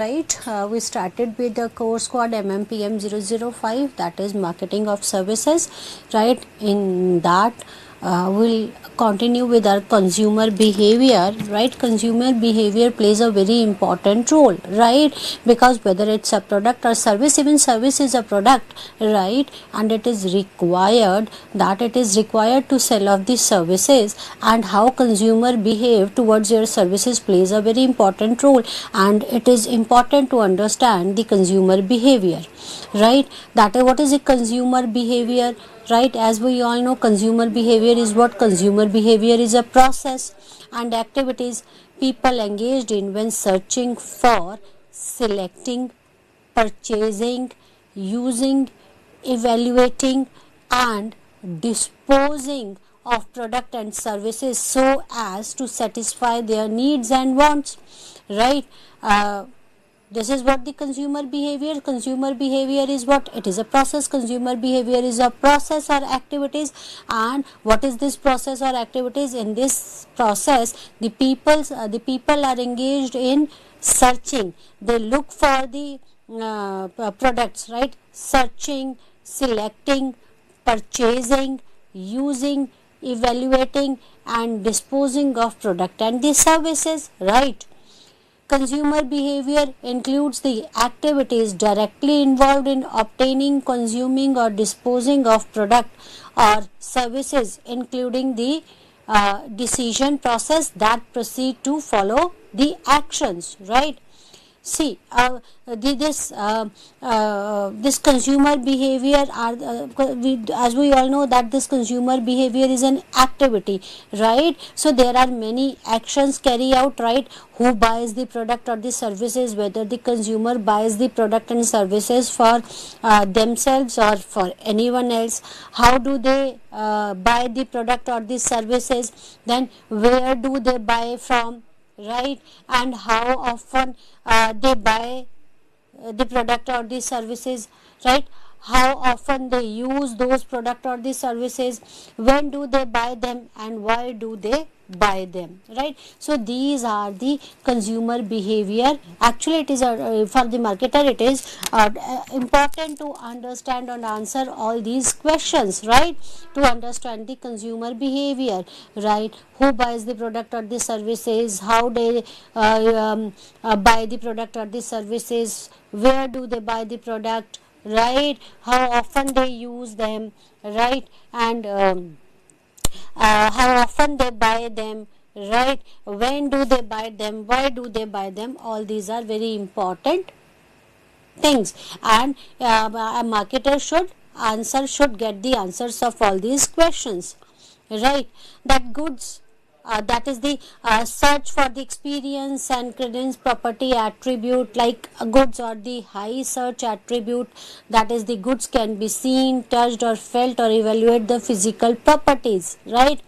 Right, we started with the course called MMPM 005, that is marketing of services. Right, in that we'll continue with our consumer behavior. Right, consumer behavior plays a very important role, right, because whether it's a product or service, even service is a product, right, and it is required to sell off the services, and how consumer behave towards your services plays a very important role, and it is important to understand the consumer behavior, right. That is, what is a consumer behavior, right? As we all know, consumer behavior is a process and activities people engaged in when searching for, selecting, purchasing, using, evaluating, and disposing of product and services so as to satisfy their needs and wants, right. This is what the consumer behavior is. What it is, a process. Consumer behavior is a process or activities. And what is this process or activities? In this process, the people are engaged in searching. They look for the products, right? Searching, selecting, purchasing, using, evaluating, and disposing of product and the services, right. Consumer behavior includes the activities directly involved in obtaining, consuming, or disposing of product or services, including the decision process that proceed to follow the actions, right. See, this consumer behavior as we all know that this consumer behavior is an activity, right. So there are many actions carry out, right. Who buys the product or the services, whether the consumer buys the product and services for themselves or for anyone else, how do they buy the product or the services, then where do they buy from, right, and how often they buy the product or the services, right, how often they use those product or the services, when do they buy them, and why do they buy them, right. So these are the consumer behavior. Actually it is for the marketer it is important to understand and answer all these questions, right, to understand the consumer behavior, right. Who buys the product or the services, how they buy the product or the services, where do they buy the product, right, how often they use them, right, and how often they buy them, right, when do they buy them, why do they buy them. All these are very important things, and a marketer should get the answers of all these questions, right. That goods, that is the search for the experience and credence property attribute, like goods or the high search attribute, that is the goods can be seen, touched, or felt, or evaluate the physical properties, right.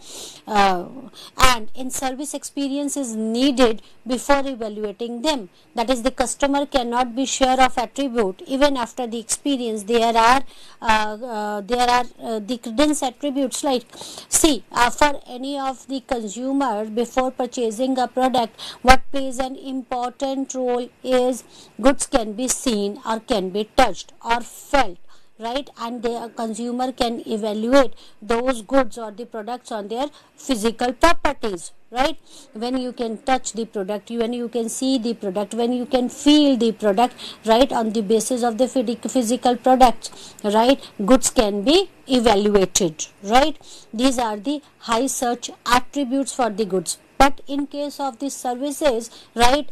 uh, and in service experience is needed before evaluating them, that is the customer cannot be sure of attribute even after the experience. There are the credence attributes, like see, for any of the consumer before purchasing a product, what plays an important role is goods can be seen or can be touched or felt, right, and the consumer can evaluate those goods or the products on their physical properties, right. When you can touch the product, when you can see the product, when you can feel the product, right, on the basis of the physical products, right, goods can be evaluated, right. These are the high search attributes for the goods. But in case of the services, right,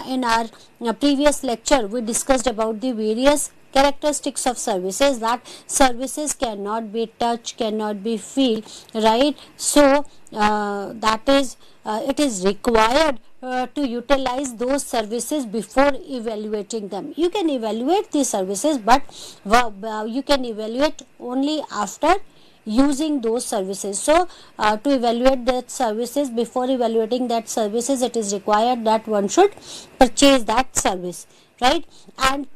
in our previous lecture we discussed about the various characteristics of services, that services cannot be touched, cannot be feel, right. So that is it is required to utilize those services before evaluating them. You can evaluate the services, but you can evaluate only after using those services. So to evaluate that services, before evaluating that services, it is required that one should purchase that service, right? And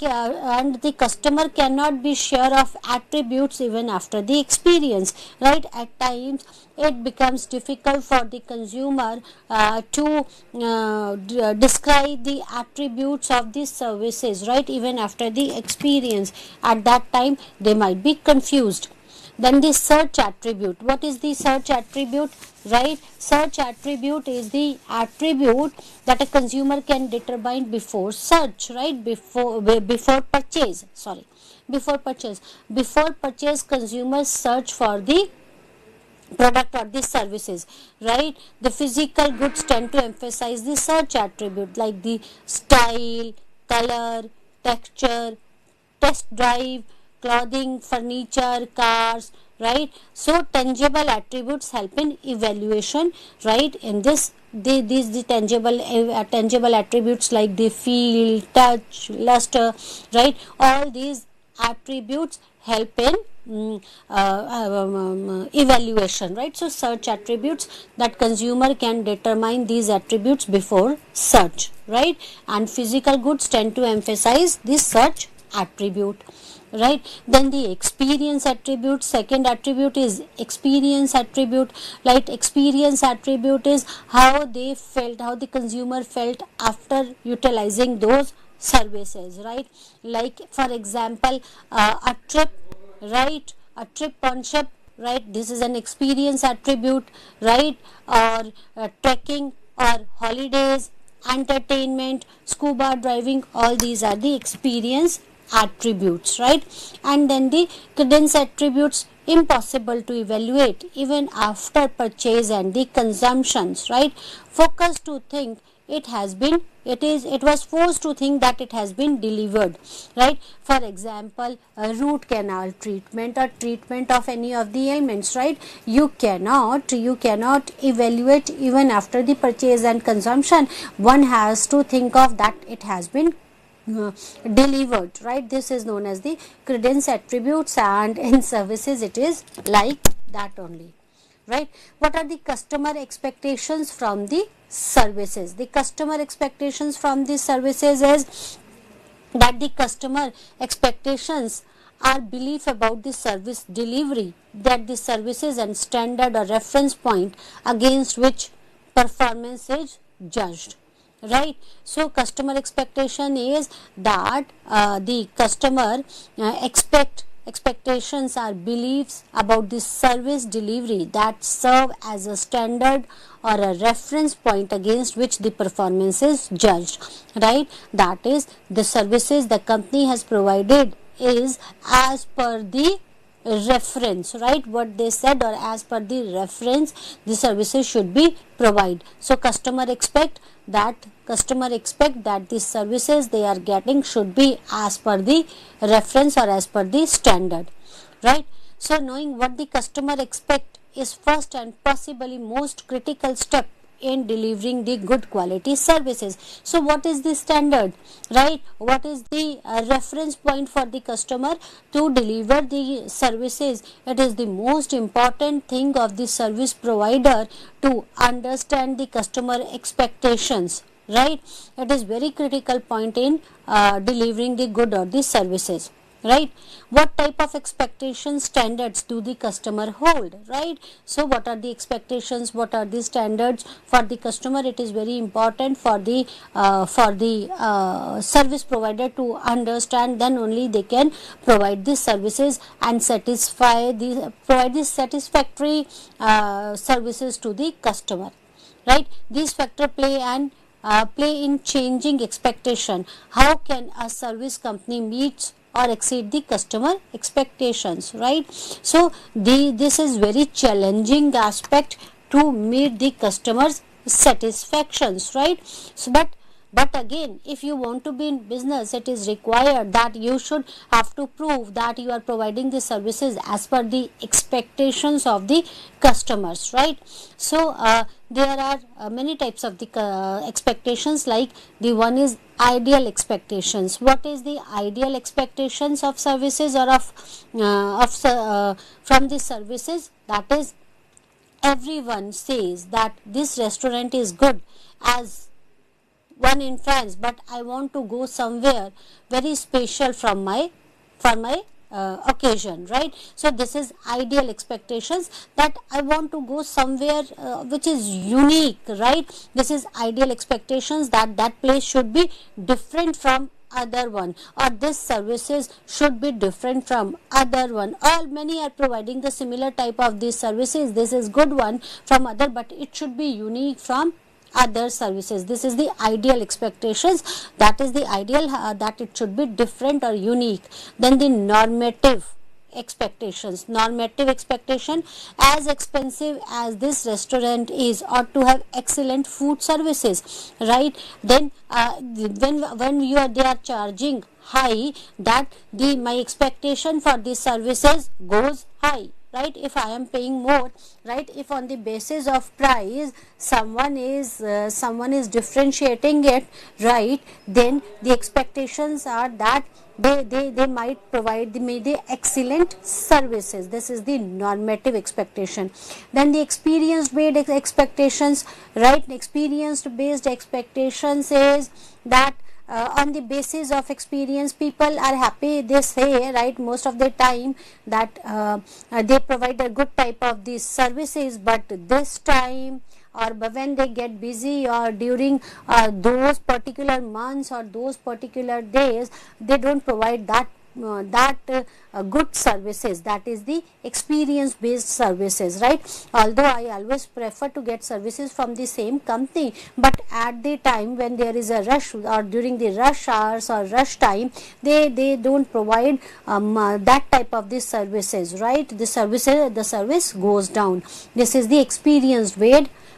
the customer cannot be sure of attributes even after the experience, right? At times it becomes difficult for the consumer to describe the attributes of these services, right? Even after the experience, at that time they might be confused. Then the search attribute. What is the search attribute? Right? Search attribute is the attribute that a consumer can determine before search, right? Before purchase. Sorry. Before purchase. Before purchase, consumers search for the product or the services, right? The physical goods tend to emphasize the search attribute, like the style, color, texture, test drive, clothing, furniture, cars, right? So tangible attributes help in evaluation, right? In this, the tangible attributes like the feel, touch, luster, right? All these attributes help in evaluation, right? So search attributes, that consumer can determine these attributes before search, right? And physical goods tend to emphasize this search attribute, right? Then the experience attribute, second attribute is experience attribute. Like experience attribute is how they felt, how the consumer felt after utilizing those services, right? Like for example, a trip, right? A trip on ship, right? This is an experience attribute, right? Or trekking or holidays, entertainment, scuba diving, all these are the experience attributes, right? And then the credence attributes, impossible to evaluate even after purchase and the consumptions, right? Focus to think it has been, it was forced to think that it has been delivered, right? For example, a root canal treatment or treatment of any of the ailments, right? You cannot evaluate even after the purchase and consumption. One has to think of that it has been delivered, right? This is known as the credence attributes, and in services it is like that only, right? What are the customer expectations from the services? The customer expectations from the services is that the customer expectations are belief about the service delivery, that the services and standard or reference point against which performance is judged, right? So customer expectation is that the customer expectations are beliefs about the service delivery that serve as a standard or a reference point against which the performance is judged, right? That is, the services the company has provided is as per the reference, right? What they said, or as per the reference the services should be provided. So customer expect that the services they are getting should be as per the reference or as per the standard, right? So knowing what the customer expect is first and possibly most critical step in delivering the good quality services. So what is the standard, right? What is the reference point for the customer to deliver the services? It is the most important thing of the service provider to understand the customer expectations, right? It is very critical point in delivering the good or the services, right? What type of expectation standards do the customer hold, right? So what are the expectations, what are the standards for the customer? It is very important for the service provider to understand, then only they can provide the services and provide the satisfactory services to the customer, right? These factors play in changing expectation. How can a service company meet or exceed the customer expectations, right? So this is very challenging aspect to meet the customers satisfactions, right? So but But again, if you want to be in business, it is required that you should have to prove that you are providing the services as per the expectations of the customers, right? So there are many types of the expectations, like the one is ideal expectations. What is the ideal expectations of services or from the services? That is, everyone says that this restaurant is good as one in France, but I want to go somewhere very special for my occasion, right? So this is ideal expectations, that I want to go somewhere which is unique, right? This is ideal expectations, that that place should be different from other one, or this services should be different from other one. All many are providing the similar type of these services. This is good one from other, but it should be unique from other services. This is the ideal expectations, that is the ideal that it should be different or unique. Then the normative expectations. Normative expectation: as expensive as this restaurant is, ought to have excellent food services, right? Then when you are they are charging high, that the my expectation for these services goes high, right? If I am paying more, right, if on the basis of price someone is differentiating it, right, then the expectations are that they might provide the excellent services. This is the normative expectation. Then the experience based expectations, right? Experience based expectations is that on the basis of experience people are happy, they say, right, most of the time, that they provide a good type of these services, but this time, or when they get busy, or during those particular months or those particular days, they don't provide that good services. That is the experience based services, right? Although I always prefer to get services from the same company, but at the time when there is a rush, or during the rush hours or rush time, they don't provide that type of these services, right? The service goes down. This is the experience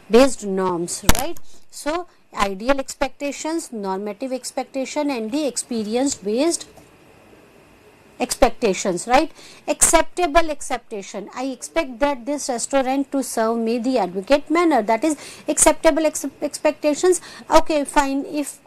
based norms, right? So ideal expectations, normative expectation, and the experience based expectations, right? Acceptable expectation: I expect that this restaurant to serve me the adequate manner. That is acceptable expectations. Okay, fine, if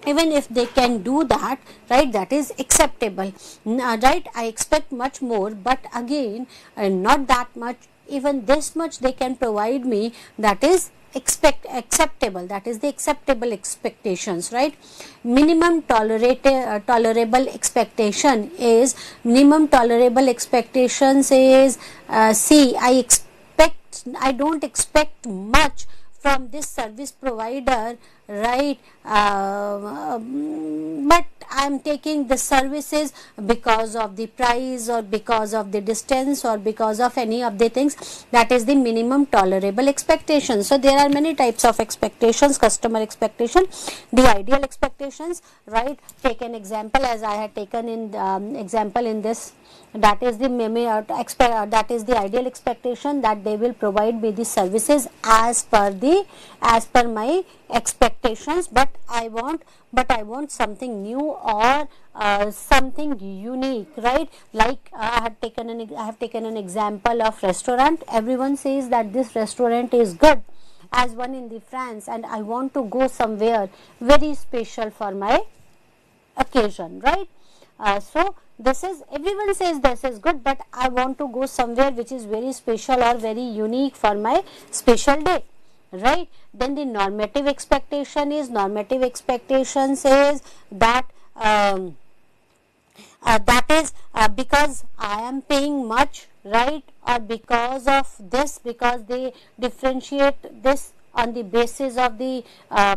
even if they can do that, right, that is acceptable, right? I expect much more, but again not that much, even this much they can provide me, that is acceptable. That is the acceptable expectations, right? Minimum tolerable expectation is see, I don't expect much from this service provider, right? But I am taking the services because of the price, or because of the distance, or because of any of the things. That is the minimum tolerable expectation. So there are many types of expectations. Customer expectation, the ideal expectations, right? Take an example, as I had taken in example in this. That is the that is the ideal expectation, that they will provide me the services as per my expectations, but I want something new, or something unique, right? Like I have taken an example of restaurant. Everyone says that this restaurant is good as one in the France, and I want to go somewhere very special for my occasion, right? So this is, everyone says this is good, but I want to go somewhere which is very special or very unique for my special day, right? Then the normative expectation is, that that is because I am paying much, right? Or because of this, because they differentiate this on the basis of the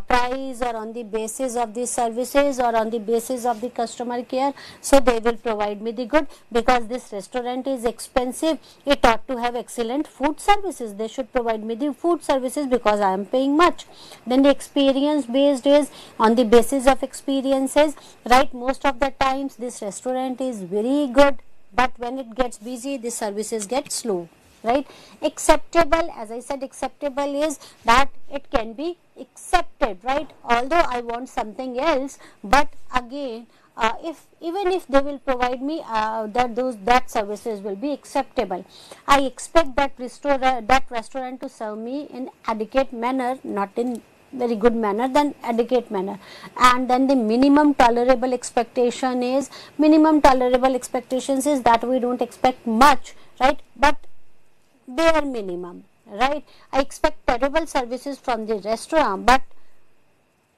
price, or on the basis of the services, or on the basis of the customer care. So they will provide me the good, because this restaurant is expensive, it ought to have excellent food services. They should provide me the food services because I am paying much. Then the experience based is on the basis of experiences, right? Most of the times this restaurant is very good, but when it gets busy, the services get slow, right? Acceptable, as I said, acceptable is that it can be accepted, right? Although I want something else, but again, if even if they will provide me that services will be acceptable. I expect that restaurant to serve me in adequate manner, not in very good manner, then adequate manner. And then the minimum tolerable expectations is that we don't expect much, right, but bare minimum, right? I expect terrible services from the restaurant, but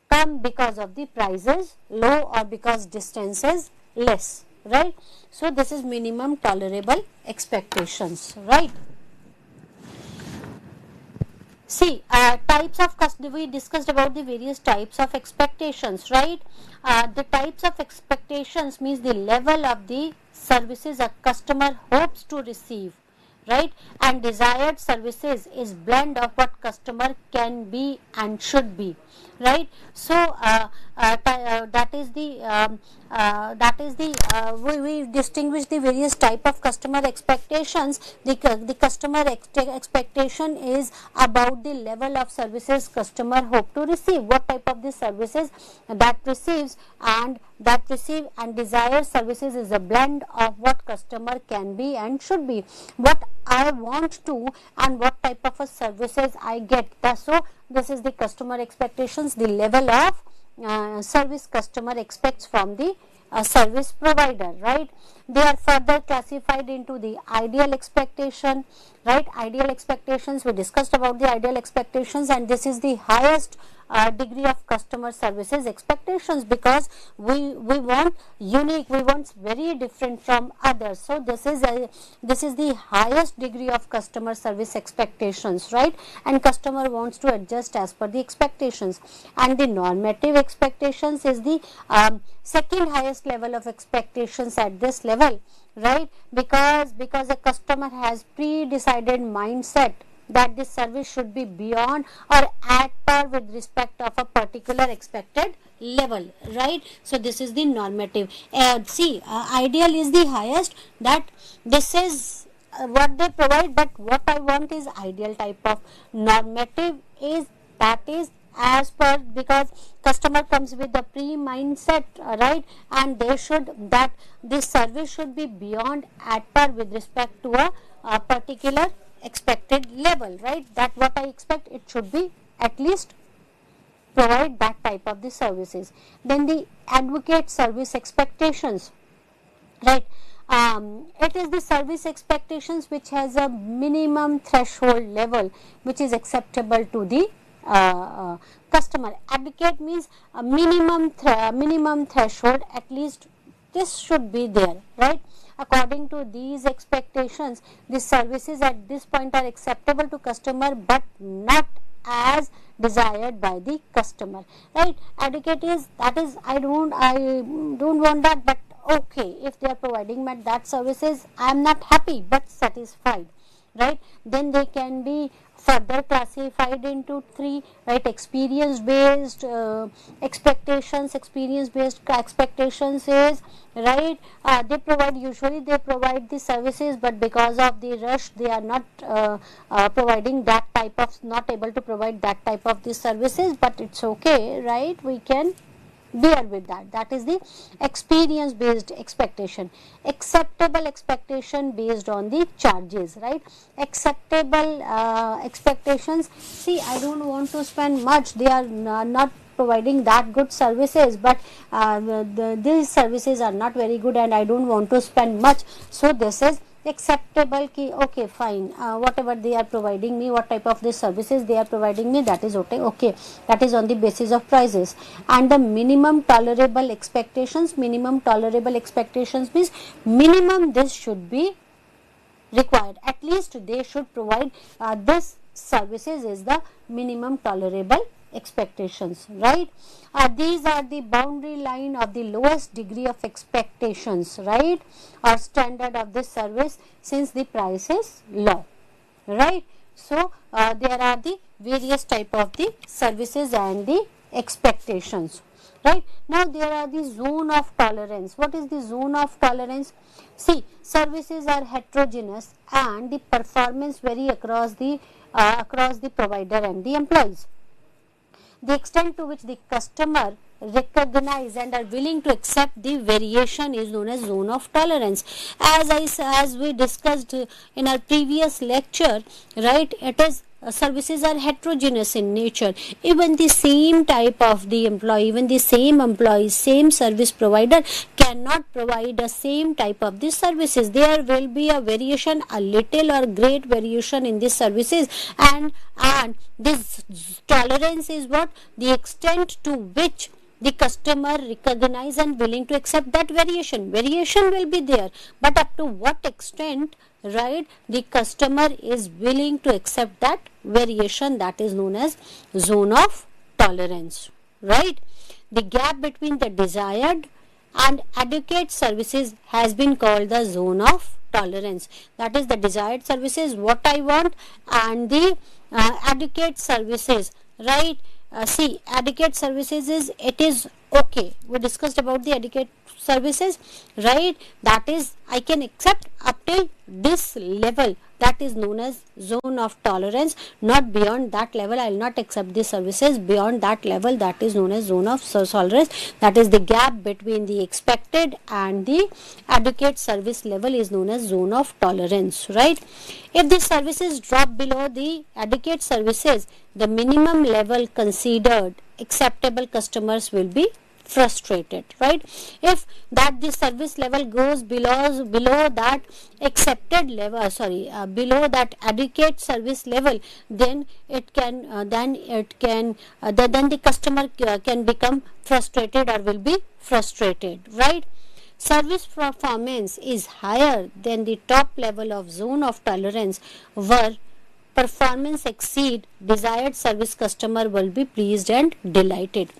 come because of the prices low or because distance is less, right? So this is minimum tolerable expectations, right? See, types of we discussed about the various types of expectations, right? The types of expectations means the level of the services a customer hopes to receive, right? And desired services is blend of what customer can be and should be, right? So that is the we distinguish the various type of customer expectations. The customer expectation is about the level of services customer hope to receive, what type of the services that receives, and desired services is a blend of what customer can be and should be, what I want to and what type of a services I get. So this is the customer expectations, the level of service customer expects from the service provider, right? They are further classified into the ideal expectation, right? Ideal expectations, we discussed about the ideal expectations, and this is the highest degree of customer services expectations, because we want unique, we want very different from others. So this is the highest degree of customer service expectations, right? And customer wants to adjust as per the expectations. And the normative expectations is the second highest level of expectations at this level, right? Because a customer has pre-decided mindset that this service should be beyond or at par with respect of a particular expected level, right? So this is the normative. Ideal is the highest, that this is what they provide, but what I want is ideal type of. Normative is as per, because customer comes with the pre-mindset, right, and they should, that this service should be beyond at par with respect to a particular expected level, right? That what I expect, it should be at least provide that type of the services. Then the advocate service expectations, right? It is the service expectations which has a minimum threshold level which is acceptable to the customer. Advocate means a minimum threshold, at least this should be there, right? According to these expectations, the services at this point are acceptable to customer but not as desired by the customer, right? Advocate is, that is, I don't want that, but okay, if they are providing me that services, I am not happy but satisfied, right? Then they can be further classified into three, right? Experience based expectations. Experience based expectations is, right, usually they provide the services, but because of the rush they are not providing that type of, not able to provide that type of the services, but it's okay, right? We can bear with that. That is the experience based expectation. Acceptable expectation based on the charges, right? Acceptable expectations, see, I don't want to spend much, they are not providing that good services, but these services are not very good and I don't want to spend much, so this is acceptable. Okay, fine, whatever they are providing me, what type of the services they are providing me, that is okay, that is on the basis of prices. And the minimum tolerable expectations means minimum this should be required, at least they should provide this services is the minimum tolerable expectations, right? These are the boundary line of the lowest degree of expectations, right, or standard of this service since the price is low, right? So there are the various type of the services and the expectations, right? Now there are the zone of tolerance. What is the zone of tolerance? See, services are heterogeneous and the performance vary across the provider and the employees. The extent to which the customer recognize and are willing to accept the variation is known as zone of tolerance. As we discussed in our previous lecture, right, it is services are heterogeneous in nature. Even the same type of the employee, even the same employee, same service provider cannot provide the same type of the services. There will be a variation, a little or great variation in the services, and this tolerance is what? The extent to which the customer recognize and willing to accept that variation. Variation will be there, but up to what extent, right, the customer is willing to accept that variation, that is known as zone of tolerance, right? The gap between the desired and adequate services has been called the zone of tolerance. That is the desired services, what I want, and the adequate services, right? See, adequate services is, it is okay. We discussed about the adequate services, right? That is, I can accept up till this level, that is known as zone of tolerance. Not beyond that level, I will not accept the services. Beyond that level, that is known as zone of tolerance. That is the gap between the expected and the adequate service level is known as zone of tolerance, right? If the services drop below the adequate services, the minimum level considered acceptable, customers will be frustrated, right? If that the service level goes below that accepted level, below that adequate service level, then then the customer can become frustrated or will be frustrated, right? Service performance is higher than the top level of zone of tolerance, where performance exceed desired service, customer will be pleased and delighted.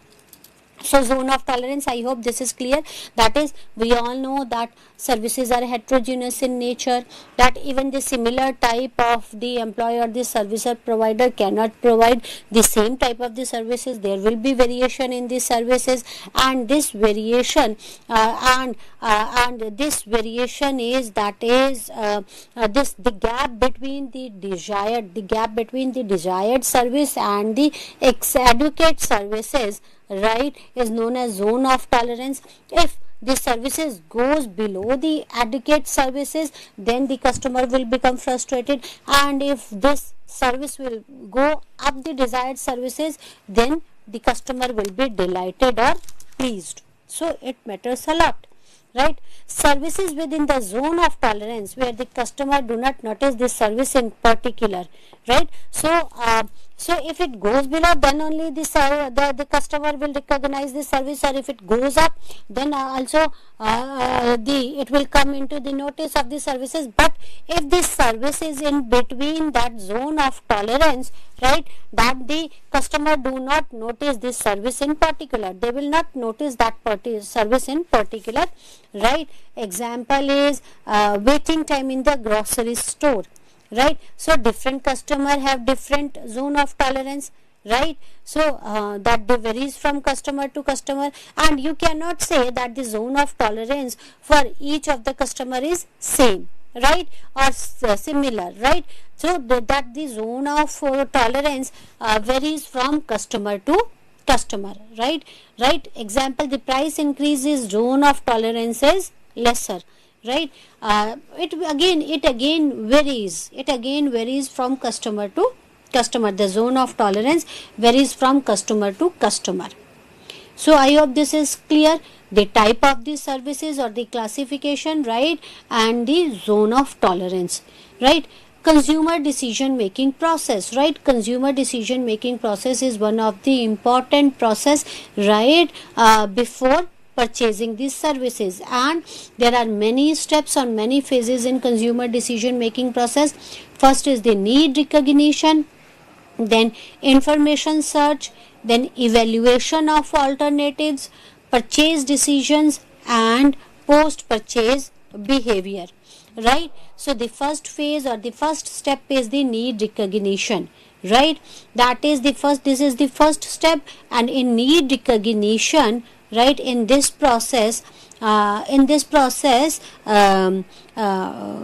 So zone of tolerance, I hope this is clear. That is, we all know that services are heterogeneous in nature, that even the similar type of the employer or the service provider cannot provide the same type of the services. There will be variation in the services, and this variation this variation is the gap between the desired service and the adequate services, right, is known as zone of tolerance. If the services goes below the adequate services, then the customer will become frustrated, and if this service will go up the desired services, then the customer will be delighted or pleased. So it matters a lot, right? Services within the zone of tolerance, where the customer do not notice this service in particular, right? So if it goes below, then only the customer will recognize the service, or if it goes up, then also it will come into the notice of the services. But if this service is in between that zone of tolerance, right, that the customer do not notice this service in particular, they will not notice that service in particular, right? Example is waiting time in the grocery store, right? So different customer have different zone of tolerance, right? So that varies from customer to customer, and you cannot say that the zone of tolerance for each of the customer is same, right, or similar, right? So that the zone of tolerance varies from customer to customer, right? Example, the price increase is zone of tolerance is lesser, right? It again varies from customer to customer. The zone of tolerance varies from customer to customer. So I hope this is clear. The type of the services or the classification, right, and the zone of tolerance, right? Consumer decision making process, right? Consumer decision making process is one of the important process, right, before purchasing these services, and there are many steps or many phases in consumer decision making process. First is the need recognition, then information search, then evaluation of alternatives, purchase decisions, and post purchase behavior, right? So the first phase or the first step is the need recognition, right? This is the first step, and in need recognition, right? Um, uh,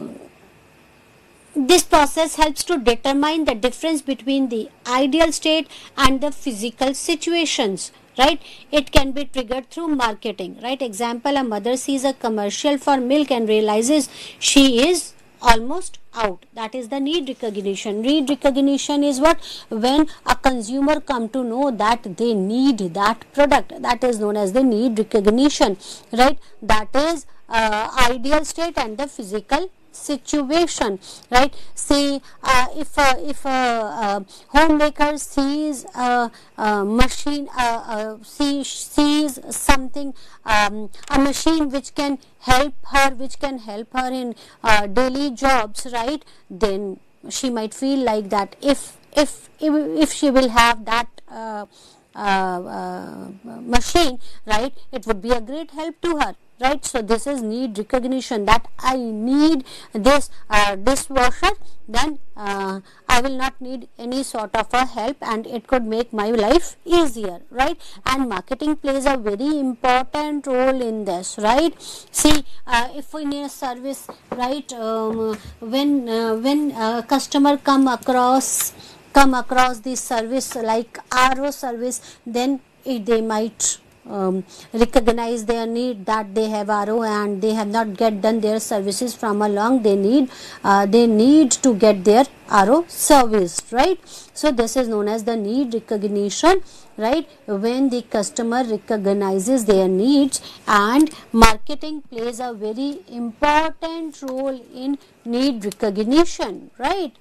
this process helps to determine the difference between the ideal state and the physical situations, right? It can be triggered through marketing, right? Example, a mother sees a commercial for milk and realizes she is almost out. That is the need recognition. Need recognition is what? When a consumer come to know that they need that product, that is known as the need recognition, right? That is ideal state and the physical situation, right? See, if a homemaker sees a machine, sees something, a machine which can help her in daily jobs, right? Then she might feel like that if she will have that machine, right, it would be a great help to her, right? So this is need recognition, that I need this dishwasher, then I will not need any sort of a help and it could make my life easier, right? And marketing plays a very important role in this, right? See, if we need a service, right, when customer come across this service like RO service, then they might recognize their need that they have RO and they have not get done their services from a long. They need to get their RO serviced, right? So this is known as the need recognition, right? When the customer recognizes their needs, and marketing plays a very important role in need recognition, right?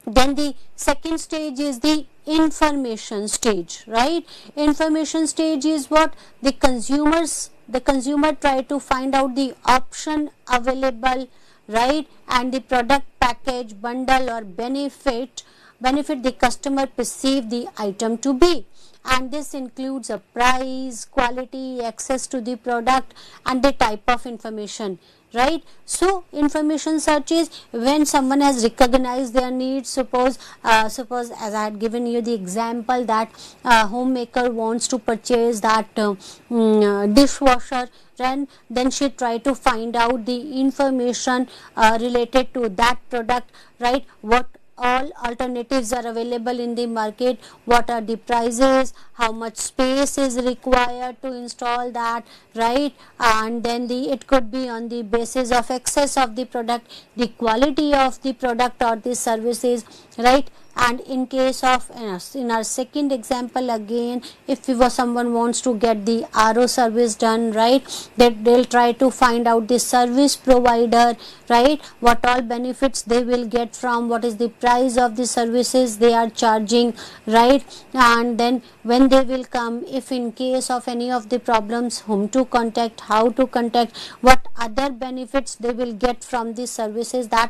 Then the second stage is the information stage, right? Information stage is what? The consumer try to find out the option available, right? And the product, package, bundle or benefit the customer perceive the item to be. And this includes a price, quality, access to the product and the type of information, right? So information search is when someone has recognized their needs. Suppose as I had given you the example that homemaker wants to purchase that dishwasher, then she try to find out the information related to that product, right? What all alternatives are available in the market, what are the prices, how much space is required to install that, right? And then it could be on the basis of access of the product, the quality of the product or the services, right? And in case of in our second example again, if someone wants to get the RO service done, right, that they'll try to find out the service provider, right, what all benefits they will get from, what is the price of the services they are charging, right? And then when they will come, if in case of any of the problems, whom to contact, how to contact, what other benefits they will get from the services, that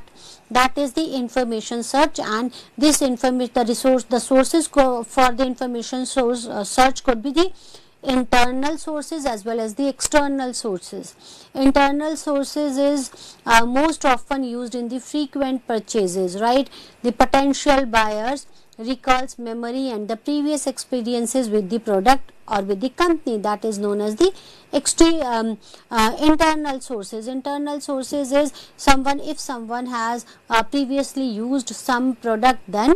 is the information search. And this the sources for the information search could be the internal sources as well as the external sources. Internal sources is most often used in the frequent purchases, right? The potential buyers recalls memory and the previous experiences with the product or with the company, that is known as the internal sources. Internal sources is if someone has previously used some product, then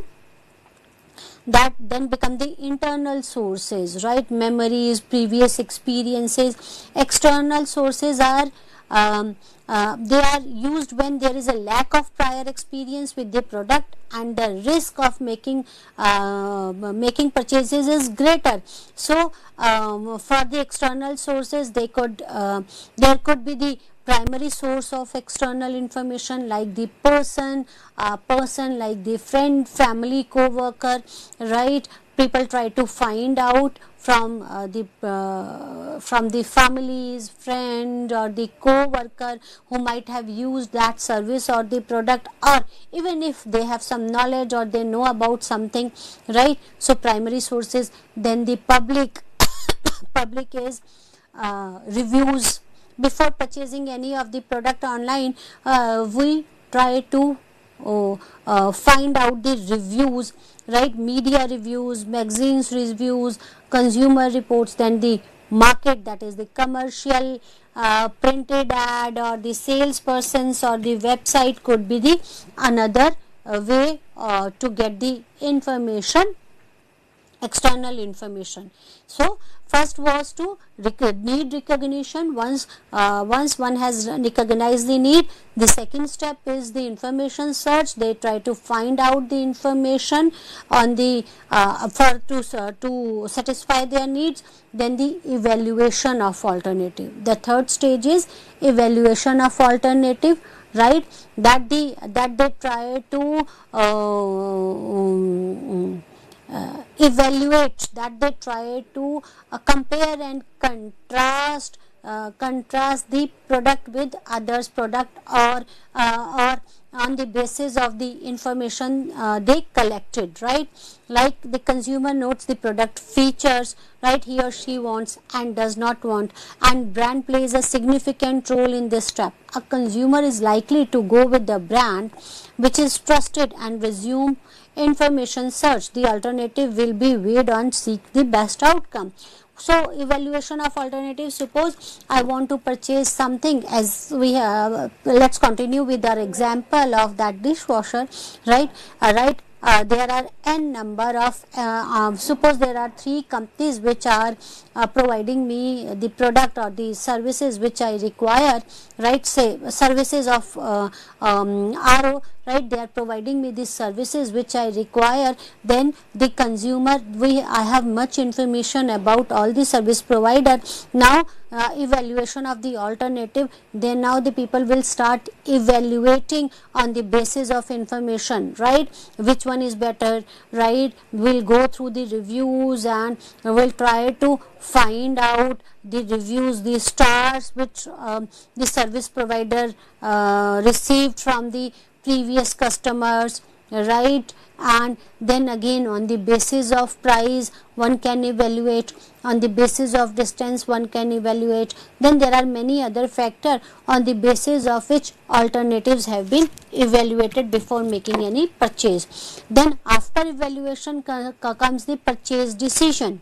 become the internal sources, right? Memories, previous experiences. External sources are they are used when there is a lack of prior experience with the product and the risk of making purchases is greater. So for the external sources, there could be the primary source of external information like the person like the friend, family, co-worker, right? People try to find out from the families, friend or the co-worker who might have used that service or the product, or even if they have some knowledge or they know about something, right? So primary sources. Then the public public is reviews. Before purchasing any of the product online, we try to find out the reviews, right? Media reviews, magazines reviews, consumer reports. Then the market, that is the commercial printed ad or the salespersons or the website could be the another way to get the information, external information. So first was to need recognition. Once one has recognized the need, the second step is the information search. They try to find out the information on the to satisfy their needs. Then the evaluation of alternative. The third stage is evaluation of alternative, right, that they try to evaluate, that they try to compare and contrast the product with others product, or on the basis of the information they collected, right, like the consumer notes the product features, right, he or she wants and does not want, and brand plays a significant role in this step. A consumer is likely to go with the brand which is trusted and resume information search. The alternative will be weighed on seek the best outcome. So evaluation of alternatives. Suppose I want to purchase something, as we have, let's continue with our example of that dishwasher, right, there are n number of suppose there are 3 companies which are providing me the product or the services which I require, right, say services of RO, right, they are providing me the services which I require. Then the consumer, I have much information about all the service provider. Now evaluation of the alternative, then now the people will start evaluating on the basis of information, right, which one is better, right, will go through the reviews and will try to find out the reviews, the stars which the service provider received from the previous customers, right, and then again on the basis of price one can evaluate, on the basis of distance one can evaluate. Then there are many other factors on the basis of which alternatives have been evaluated before making any purchase. Then after evaluation comes the purchase decision,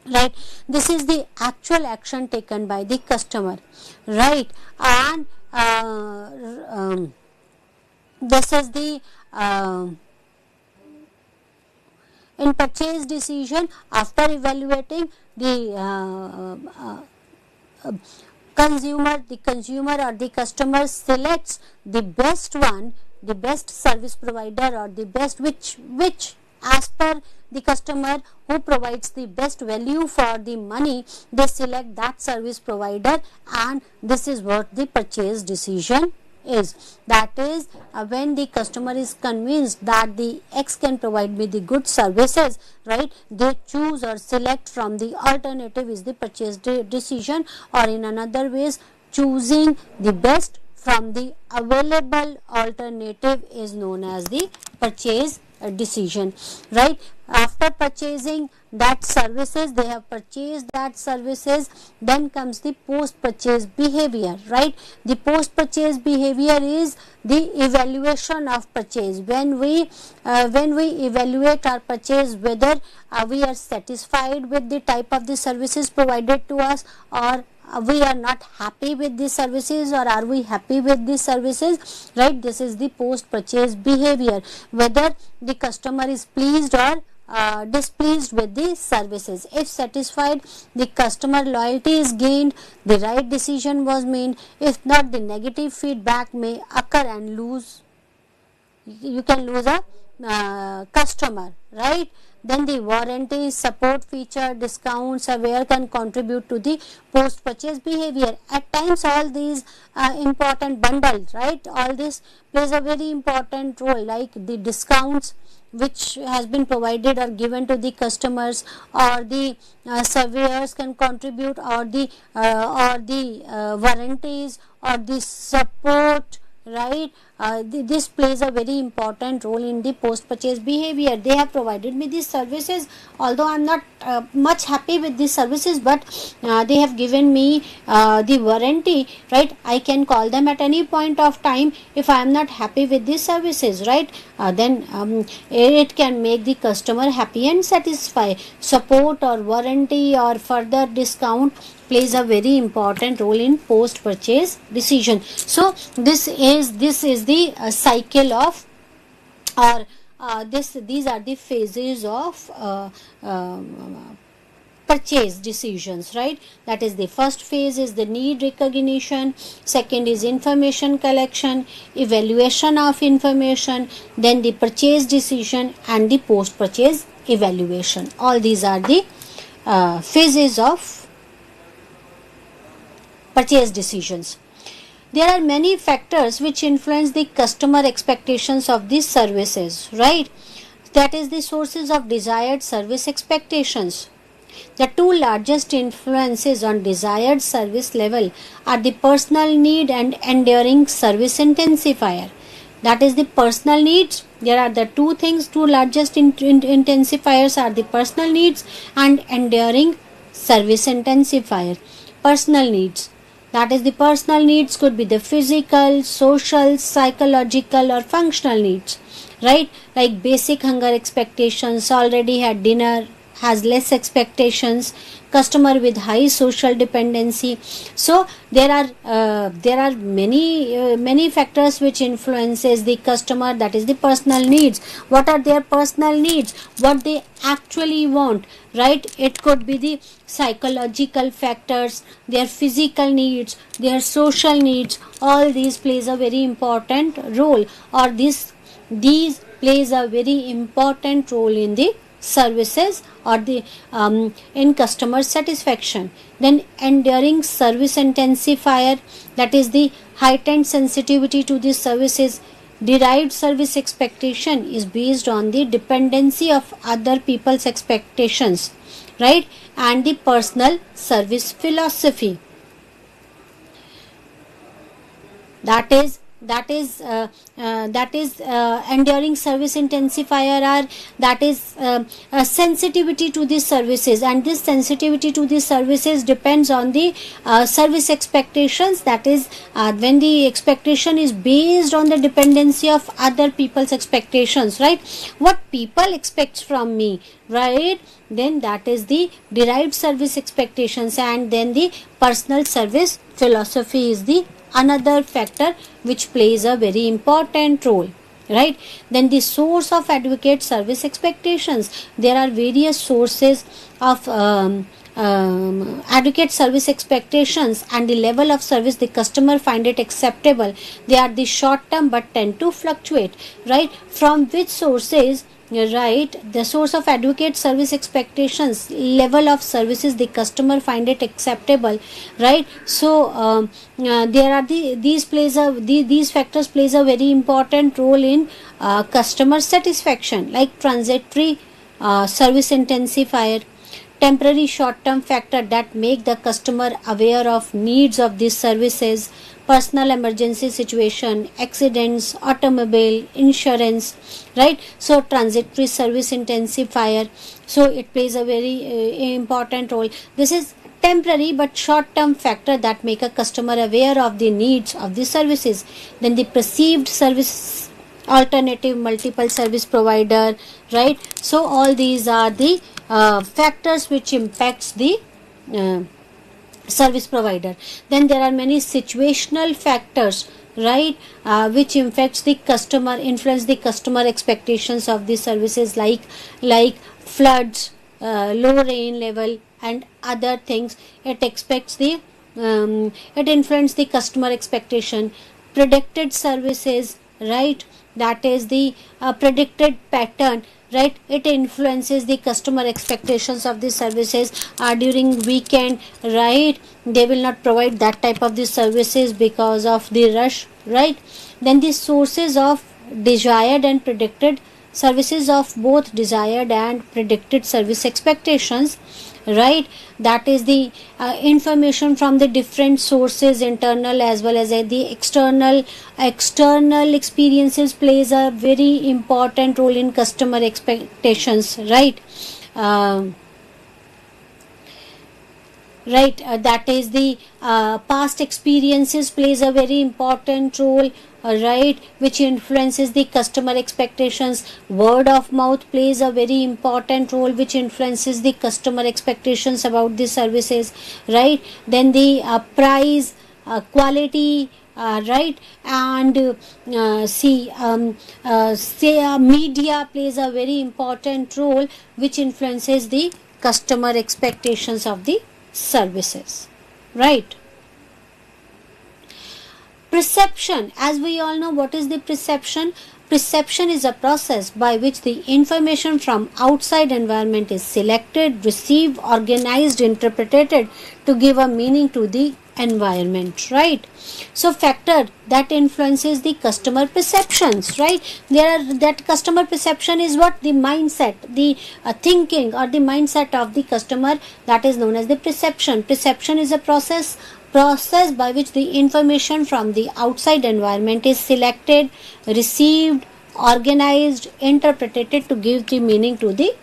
right, this is the actual action taken by the customer, right, and this is the in purchase decision. After evaluating, the consumer or the customer selects the best one, the best service provider, or the best which as per the customer who provides the best value for the money, they select that service provider, and this is what the purchase decision is. That is when the customer is convinced that the X can provide me the good services, right, they choose or select from the alternative is the purchase decision, or in another ways choosing the best from the available alternative is known as the purchase decision, right. After purchasing that services, they have purchased that services, then comes the post purchase behavior, right. The post purchase behavior is the evaluation of purchase. When we evaluate our purchase, whether we are satisfied with the type of the services provided to us, or we are not happy with the services, or are we happy with the services, right. This is the post purchase behavior, whether the customer is pleased or displeased with the services. If satisfied, the customer loyalty is gained, the right decision was made. If not, the negative feedback may occur and you can lose a customer, right. Then the warranty, support feature, discounts, aware can contribute to the post purchase behavior. At times all these important bundles, right, all this plays a very important role, like the discounts which has been provided or given to the customers, or the surveyors can contribute, or the warranties, or the support, right? This plays a very important role in the post purchase behavior. They have provided me these services, although I'm not much happy with these services, but they have given me the warranty, right? I can call them at any point of time if I am not happy with these services, right? Then it can make the customer happy and satisfied. Support or warranty or further discount plays a very important role in post purchase decision. So this is the cycle of, or these are the phases of purchase decisions, right? That is, the first phase is the need recognition, second is information collection, evaluation of information, then the purchase decision and the post purchase evaluation. All these are the phases of purchase decisions. There are many factors which influence the customer expectations of these services, right? That is, the sources of desired service expectations. The two largest influences on desired service level are the personal need and enduring service intensifier. That is, the personal needs. There are the two things, two largest intensifiers are the personal needs and enduring service intensifier. Personal needs, that is, the personal needs could be the physical, social, psychological or functional needs, right? Like basic hunger expectations, already had dinner, has less expectations, customer with high social dependency. So there are many factors which influences the customer, that is the personal needs. What are their personal needs? What they actually want, right? It could be the psychological factors, their physical needs, their social needs. All these plays a very important role, or these plays a very important role in the services or the in customer satisfaction. Then enduring service intensifier, that is the heightened sensitivity to the services. Derived service expectation is based on the dependency of other people's expectations, right? And the personal service philosophy, that is enduring service intensifier are, that is sensitivity to these services, and this sensitivity to these services depends on the service expectations. That is, when the expectation is based on the dependency of other people's expectations, right? What people expect from me, right? Then that is the derived service expectations. And then the personal service philosophy is the another factor which plays a very important role, right? Then the source of adequate service expectations. There are various sources of adequate service expectations and the level of service the customer find it acceptable. They are the short term but tend to fluctuate, right? From which sources, right, the source of adequate service expectations, level of services the customer find it acceptable, right? So there are these factors plays a very important role in customer satisfaction, like transitory service intensifier, temporary short term factor that make the customer aware of needs of these services, personal emergency situation, accidents, automobile, insurance, right? So transitory service intensifier, so it plays a very important role. This is temporary but short term factor that make a customer aware of the needs of the services. Then the perceived service alternative, multiple service provider, right? So all these are the factors which impacts the service provider. Then there are many situational factors, right, which influence the customer expectations of the services, like floods, low rain level and other things. It expects the it influences the customer expectation. Predicted services, right, that is the predicted pattern, right? It influences the customer expectations of the services. During weekend, right, they will not provide that type of the services because of the rush, right? Then the sources of desired and predicted services, of both desired and predicted service expectations, right? That is the information from the different sources, internal as well as the external experiences plays a very important role in customer expectations, right? Um right, that is the past experiences plays a very important role, right, which influences the customer expectations. Word of mouth plays a very important role which influences the customer expectations about the services, right? Then the price, quality, right, and media plays a very important role which influences the customer expectations of the services, right? Perception, as we all know, what is the perception? Perception is a process by which the information from outside environment is selected, received, organized, interpreted to give a meaning to the environment, right? So factor that influences the customer perceptions, right? That customer perception is what? The mindset, the thinking or the mindset of the customer, that is known as the perception. Perception is a process by which the information from the outside environment is selected, received, organized, interpreted to give the meaning to the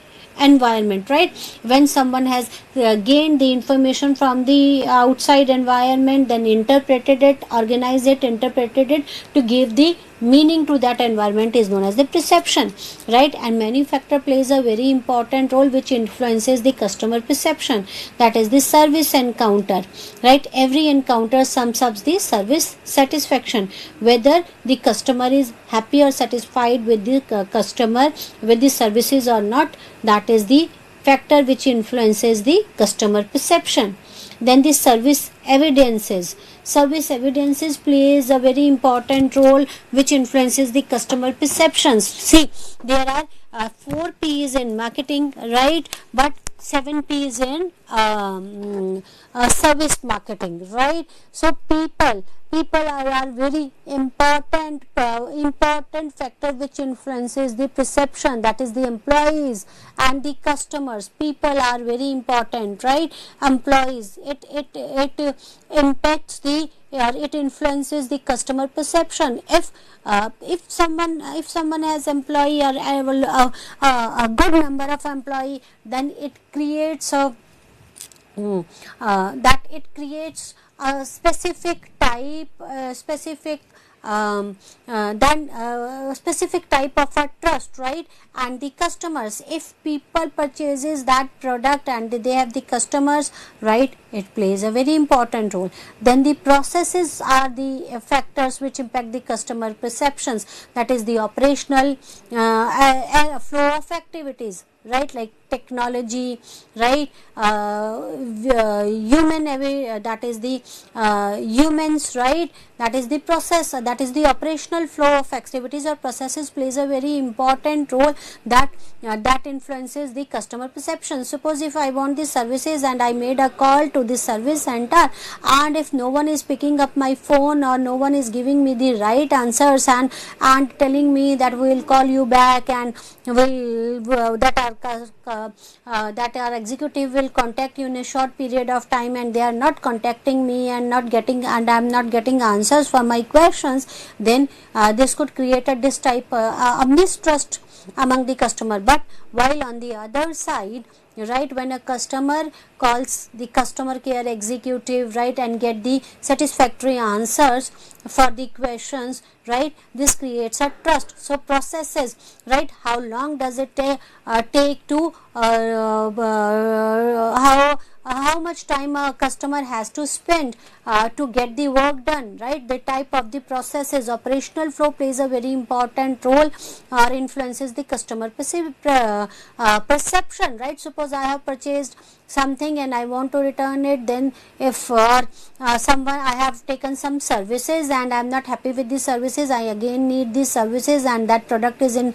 environment, right? When someone has gained the information from the outside environment, then interpreted it, organized it, interpreted it to give the meaning to that environment is known as the perception, right? And many factor plays a very important role which influences the customer perception, that is the service encounter, right? Every encounter sums up the service satisfaction, whether the customer is happy or satisfied with the customer with the services or not, that is the factor which influences the customer perception. Then the service evidences plays a very important role which influences the customer perceptions. See, there are 4 P's in marketing, right, but 7 P's in service marketing, right? So people are very important factor which influences the perception, that is the employees and the customers. People are very important, right? Employees, it impacts the it influences the customer perception. If someone has employee or a good number of employee, then it creates a specific type specific type of a trust, right? And the customers, if people purchases that product and they have the customers, right, it plays a very important role. Then the processes are the factors which impact the customer perceptions, that is the operational flow of activities, right, like technology, right, human, that is the humans, right, that is the process, that is the operational flow of activities or processes plays a very important role that influences the customer perception. Suppose if I want the services and I made a call to the service center, and if no one is picking up my phone or no one is giving me the right answers and telling me that we will call you back and that our executive will contact you in a short period of time, and they are not contacting me and I am not getting answers for my questions, then this could create a mistrust among the customer. But while on the other side, right, when a customer calls the customer care executive, right, and get the satisfactory answers for the questions, right, this creates a trust. So processes, right, how long does it take to how much time a customer has to spend to get the work done, right? The type of the processes, operational flow plays a very important role or influences the customer perception, right? Suppose I have purchased something and I want to return it, then if someone, I have taken some services and I am not happy with the services, I again need these services, and that product is in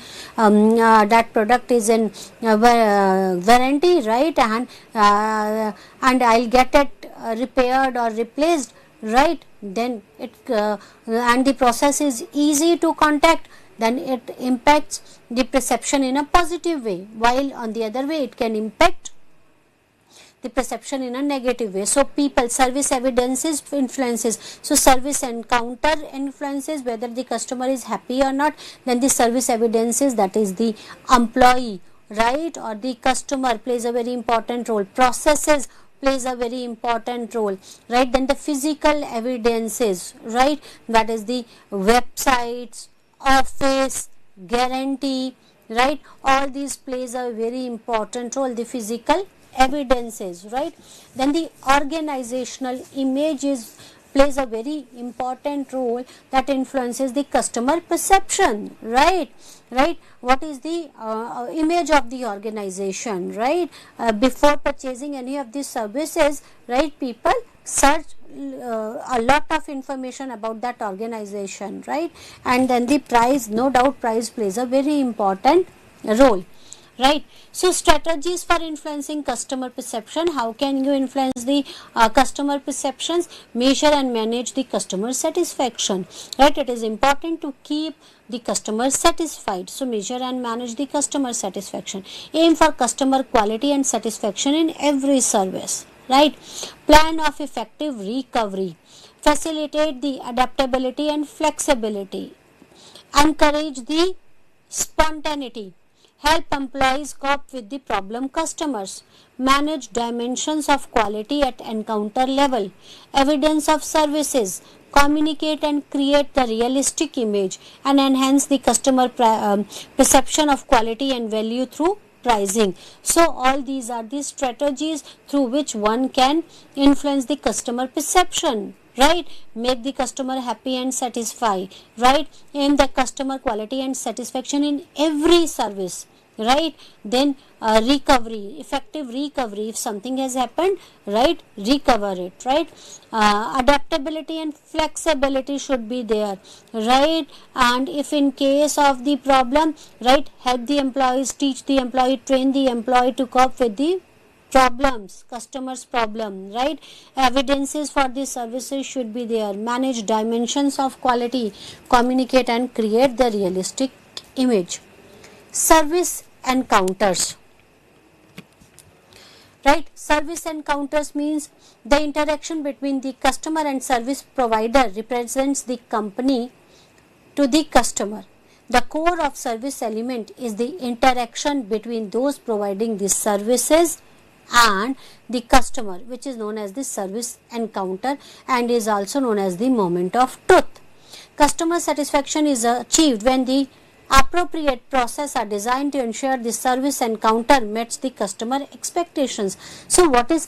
warranty, right, and I'll get it repaired or replaced, right, then it and the process is easy to contact, then it impacts the perception in a positive way, while on the other way it can impact the perception in a negative way. So people, service evidences influences. So service encounter influences whether the customer is happy or not. Then the service evidences, that is the employee, right, or the customer, plays a very important role. Processes plays a very important role, right. Then the physical evidences, right, that is the websites, office, guarantee, right, all these plays a very important role, the physical evidences, right. Then the organizational image plays a very important role, that influences the customer perception, right. What is the image of the organization, right. Before purchasing any of these services, right, people search a lot of information about that organization, right. And then the price, no doubt price plays a very important role, right. So strategies for influencing customer perception. How can you influence the customer perceptions? Measure and manage the customer satisfaction, right. It is important to keep the customer satisfied. So measure and manage the customer satisfaction. Aim for customer quality and satisfaction in every service, right. Plan of effective recovery. Facilitate the adaptability and flexibility. Encourage the spontaneity. Help employees cope with the problem customers. Manage dimensions of quality at encounter level. Evidence of services. Communicate and create the realistic image and enhance the customer perception of quality and value through pricing. So all these are the strategies through which one can influence the customer perception, right. Make the customer happy and satisfy, right. Aim the customer quality and satisfaction in every service, right. Then recovery, effective recovery. If something has happened, right, recover it, right. Adaptability and flexibility should be there, right. And if in case of the problem, right, help the employees, teach the employee, train the employee to cope with the problems, customers problem, right. Evidences for the services should be there. Manage dimensions of quality. Communicate and create the realistic image. Service encounters, right. Service encounters means the interaction between the customer and service provider represents the company to the customer. The core of service element is the interaction between those providing the services and the customer, which is known as the service encounter and is also known as the moment of truth. Customer satisfaction is achieved when the appropriate process are designed to ensure the service encounter meets the customer expectations. So what is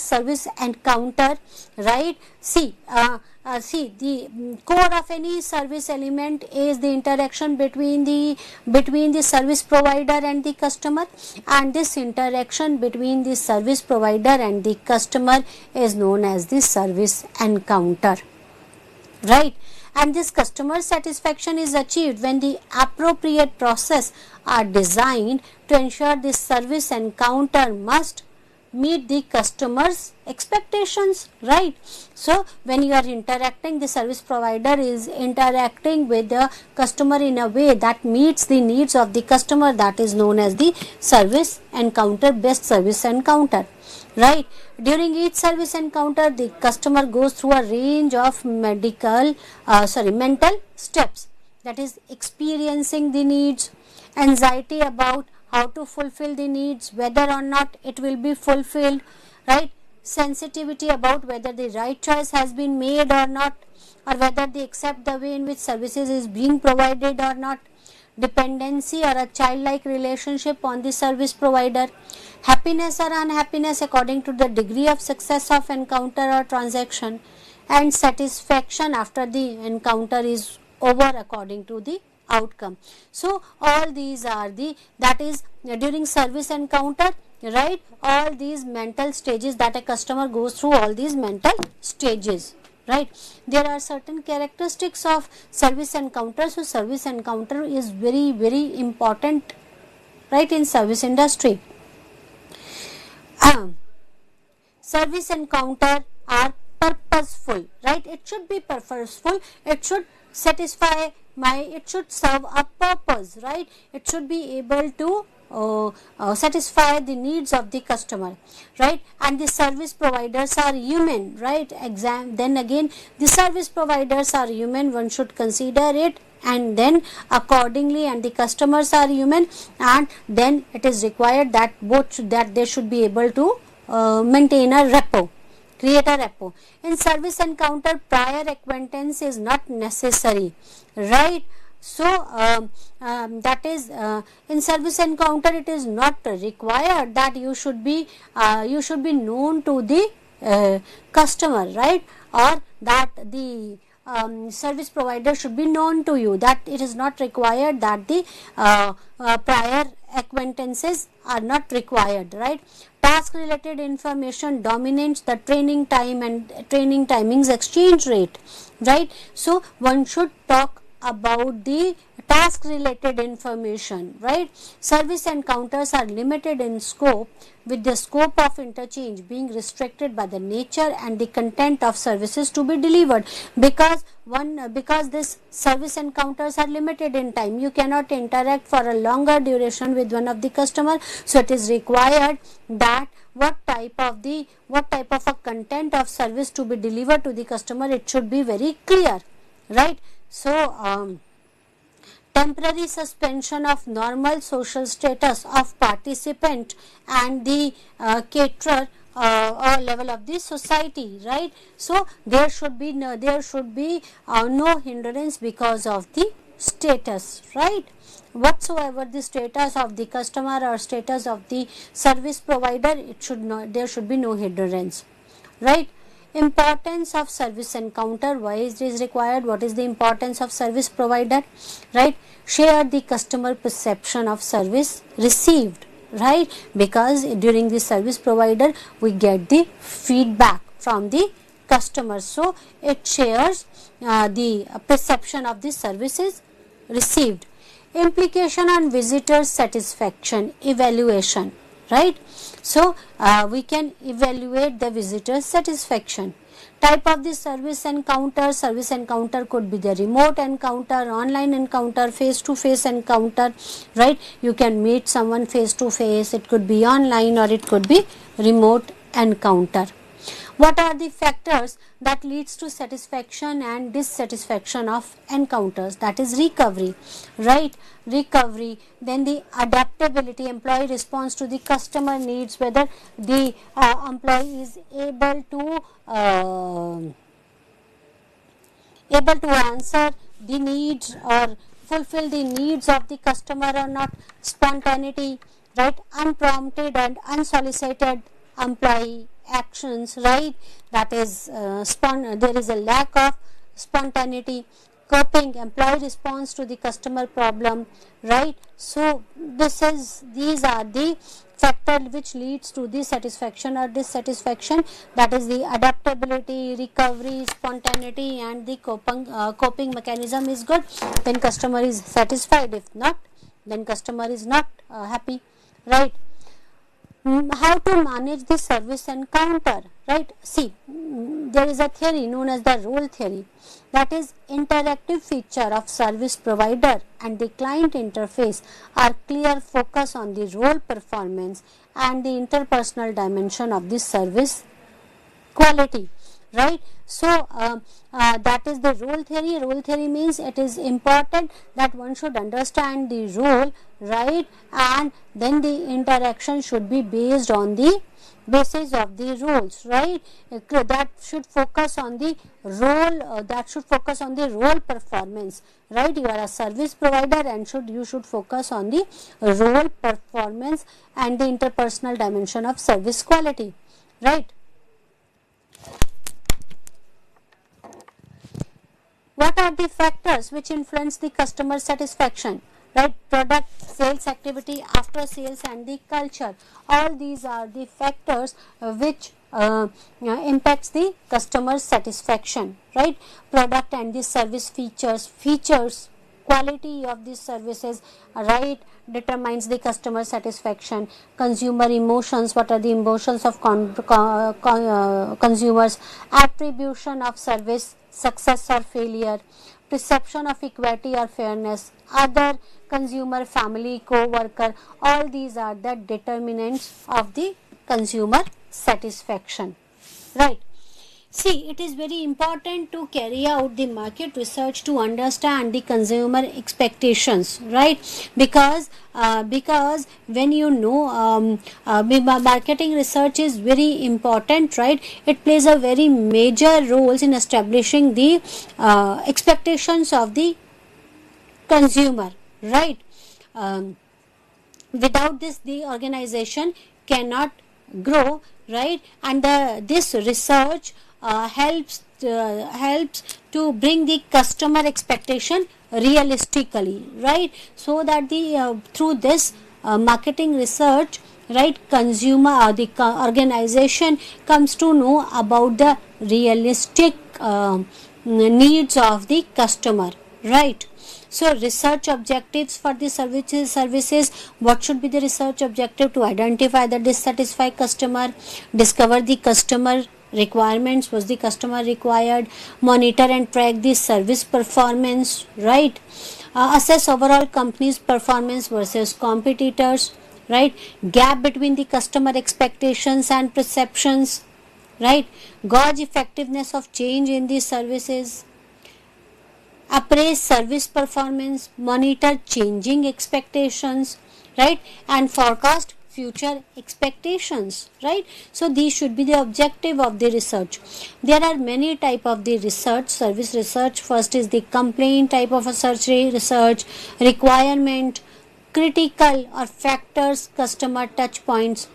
service encounter, right? See the core of any service element is the interaction between the service provider and the customer, and this interaction between the service provider and the customer is known as the service encounter, right. And this customer satisfaction is achieved when the appropriate process are designed to ensure this service encounter must meet the customer's expectations, right. So when you are interacting, the service provider is interacting with the customer in a way that meets the needs of the customer, that is known as the service encounter, best service encounter, right. During each service encounter, the customer goes through a range of mental steps, that is experiencing the needs, anxiety about how to fulfill the needs, whether or not it will be fulfilled, right, sensitivity about whether the right choice has been made or not, or whether they accept the way in which services is being provided or not, dependency or a childlike relationship on the service provider, happiness or unhappiness according to the degree of success of encounter or transaction, and satisfaction after the encounter is over according to the outcome. So all these are that is during service encounter, right, all these mental stages that a customer goes through, all these mental stages, right. There are certain characteristics of service encounter. So service encounter is very, very important, right, in service industry. Service encounter are purposeful, right. It should be purposeful, it should satisfy it should serve a purpose, right. It should be able to satisfy the needs of the customer, right? And the service providers are human, right? Then again, the service providers are human, one should consider it, and then accordingly, and the customers are human, and then it is required that that they should be able to maintain a rapport, create a rapport. In service encounter, prior acquaintance is not necessary, right? So that is in service encounter, it is not required that you should be known to the customer, right? Or that the service provider should be known to you. That it is not required, that the prior acquaintances are not required, right? Task related information dominates the training time and training timings exchange rate, right? So one should talk about the task related information, right? Service encounters are limited in scope, with the scope of interchange being restricted by the nature and the content of services to be delivered. Because this service encounters are limited in time, you cannot interact for a longer duration with one of the customer. So it is required that what type of a content of service to be delivered to the customer, it should be very clear, right? So temporary suspension of normal social status of participant and the caterer or level of the society, right? So there should be no hindrance because of the status, right? Whatsoever the status of the customer or status of the service provider, there should be no hindrance, right? Importance of service encounter, why is this required? What is the importance of service provider, right? Share the customer perception of service received, right? Because during the service provider, we get the feedback from the customer, so it shares the perception of the services received. Implication on visitor satisfaction evaluation, right? So we can evaluate the visitor satisfaction. Type of the service encounter could be the remote encounter, online encounter, face to face encounter, right? You can meet someone face to face, it could be online or it could be remote encounter. What are the factors that leads to satisfaction and dissatisfaction of encounters? That is recovery, right? Recovery. Then the adaptability, employee response to the customer needs, whether the employee is able to answer the needs or fulfill the needs of the customer or not. Spontaneity, right? Unprompted and unsolicited employee actions, right? That is there is a lack of spontaneity. Coping, employee response to the customer problem, right? So these are the factors which leads to the satisfaction or dissatisfaction. That is the adaptability, recovery, spontaneity, and the coping mechanism is good, then customer is satisfied. If not, then customer is not happy, right? How to manage the service encounter, right? See, there is a theory known as the role theory, that is interactive feature of service provider and the client interface are clear focus on the role performance and the interpersonal dimension of the service quality, right? So that is the role theory. Role theory means it is important that one should understand the role, right? And then the interaction should be based on the basis of the roles, right? That should focus on the role, role performance, right? You are a service provider and you should focus on the role performance and the interpersonal dimension of service quality, right? What are the factors which influence the customer satisfaction, right? Product, sales activity, after sales, and the culture. All these are the factors which impacts the customer satisfaction, right? Product and the service features, quality of these services, right, determines the customer satisfaction. Consumer emotions, what are the emotions of consumers, attribution of service success or failure, perception of equity or fairness, other consumer, family, co-worker, all these are the determinants of the consumer satisfaction, right. See, it is very important to carry out the market research to understand the consumer expectations, right? Because when you know marketing research is very important, right? It plays a very major role in establishing the expectations of the consumer, right? Um, Without this, the organization cannot grow, right. And this research helps to bring the customer expectation realistically, right, so that the through this marketing research, right, consumer organization comes to know about the realistic needs of the customer, right. So research objectives for the services, what should be the research objective? To identify the dissatisfied customer, discover the customer requirements, was the customer required, monitor and track the service performance, right, assess overall company's performance versus competitors, right, gap between the customer expectations and perceptions, right, gauge effectiveness of change in the services, appraise service performance, monitor changing expectations, right, and forecast future expectations, right. So these should be the objective of the research. There are many type of the research, service research. First is the complaint type of a research, requirement, critical or factors, customer touch points,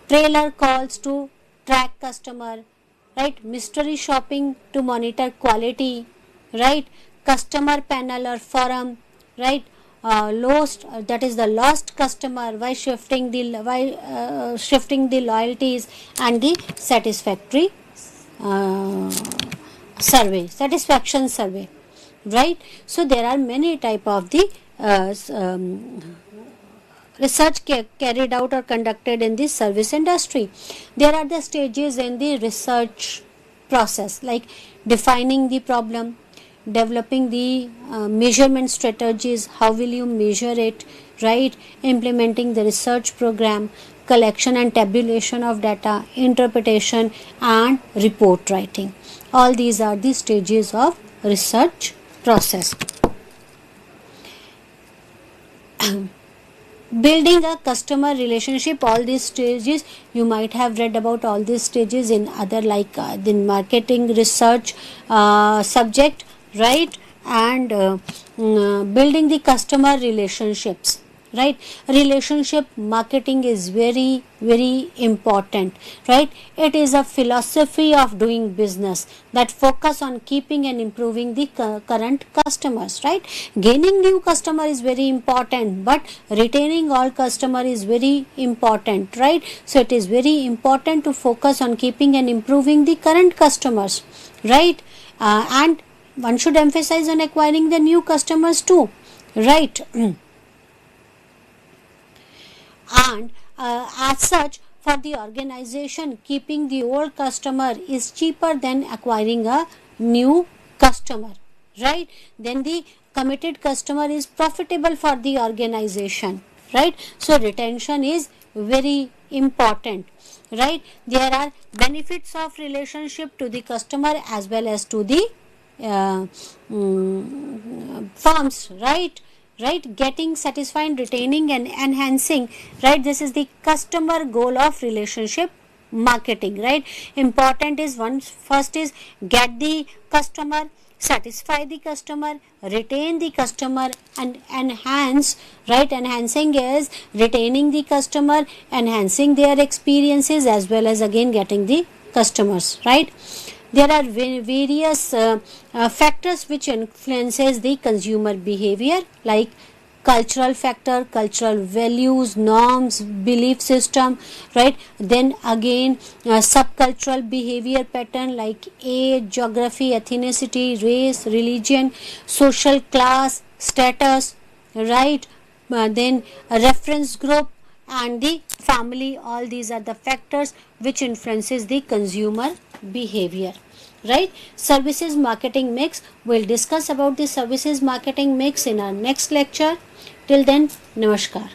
trailer calls to track customer, right, mystery shopping to monitor quality, right, customer panel or forum, right, lost, that is the lost customer, why shifting the loyalties, and the satisfactory satisfaction survey, right. So there are many type of the research carried out or conducted in the service industry. There are the stages in the research process, like defining the problem, developing the measurement strategies, how will you measure it, right, implementing the research program, collection and tabulation of data, interpretation and report writing. All these are the stages of research process. Building a customer relationship, all these stages, you might have read about all these stages in other, like the marketing research subject, right, and building the customer relationships, right. Relationship marketing is very very important, right. It is a philosophy of doing business that focus on keeping and improving the current customers, right. Gaining new customer is very important, but retaining all customer is very important, right. So it is very important to focus on keeping and improving the current customers, right, and one should emphasize on acquiring the new customers too, right. And as such, for the organization, keeping the old customer is cheaper than acquiring a new customer, right. Then the committed customer is profitable for the organization, right. So retention is very important, right. There are benefits of relationship to the customer as well as to the firms, right, getting, satisfying, retaining and enhancing, right. This is the customer goal of relationship marketing, right. Important is first is get the customer, satisfy the customer, retain the customer and enhance, right. Enhancing is retaining the customer, enhancing their experiences as well as again getting the customers, right. There are various factors which influences the consumer behavior, like cultural factor, cultural values, norms, belief system, right? Then again subcultural behavior pattern like age, geography, ethnicity, race, religion, social class, status, right? Then a reference group and the family, all these are the factors which influences the consumer behavior, right? Services marketing mix, we'll discuss about the services marketing mix in our next lecture. Till then, namaskar.